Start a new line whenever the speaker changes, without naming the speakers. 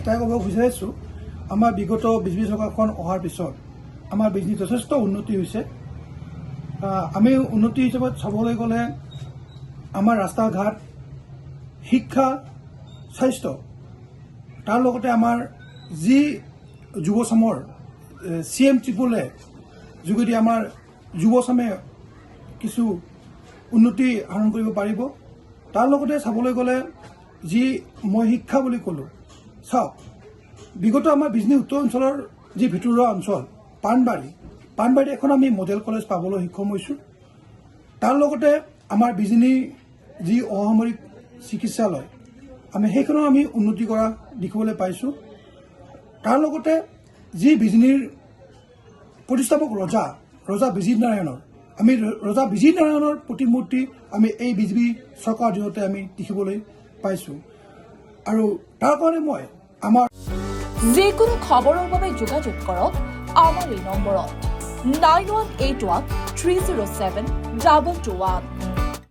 এটাই ক'ব বিচাৰিছোঁ, আমাৰ বিগত বিজেপি চৰকাৰখন অহাৰ পিছত আমাৰ বিজনেছ যথেষ্ট উন্নতি হৈছে। আমি উন্নতি হিচাপত চাবলৈ গ'লে আমাৰ ৰাস্তা ঘাট, শিক্ষা, স্বাস্থ্য, তাৰ লগতে আমাৰ যি যুৱচামৰ CM ট্ৰিপলে যোগেদি আমাৰ যুৱচামে কিছু উন্নতি আহৰণ কৰিব পাৰিব। তাৰ লগতে চাবলৈ গ'লে যি মই শিক্ষা বুলি ক'লোঁ, চাওক বিগত আমাৰ বিজনী উত্তৰ অঞ্চলৰ যি ভিতৰুৱা অঞ্চল পাণবাৰীত এখন আমি মডেল কলেজ পাবলৈ সক্ষম হৈছোঁ। তাৰ লগতে আমাৰ বিজনী যি অসামৰিক চিকিৎসালয় আমি সেইখনো আমি উন্নতি কৰা দেখিবলৈ পাইছোঁ। তাৰ লগতে যি বিজনীৰ প্ৰতিষ্ঠাপক ৰজা বিজিত নাৰায়ণৰ আমি ৰজা বিজিত নাৰায়ণৰ প্ৰতিমূৰ্তি আমি এই বিজেপি চৰকাৰৰ দিনতে আমি দেখিবলৈ পাইছোঁ। আৰু তাৰ কাৰণে মই আমাৰ
যিকোনো খবৰৰ বাবে যোগাযোগ কৰক আমাৰ এই নম্বৰত 9181 307 221।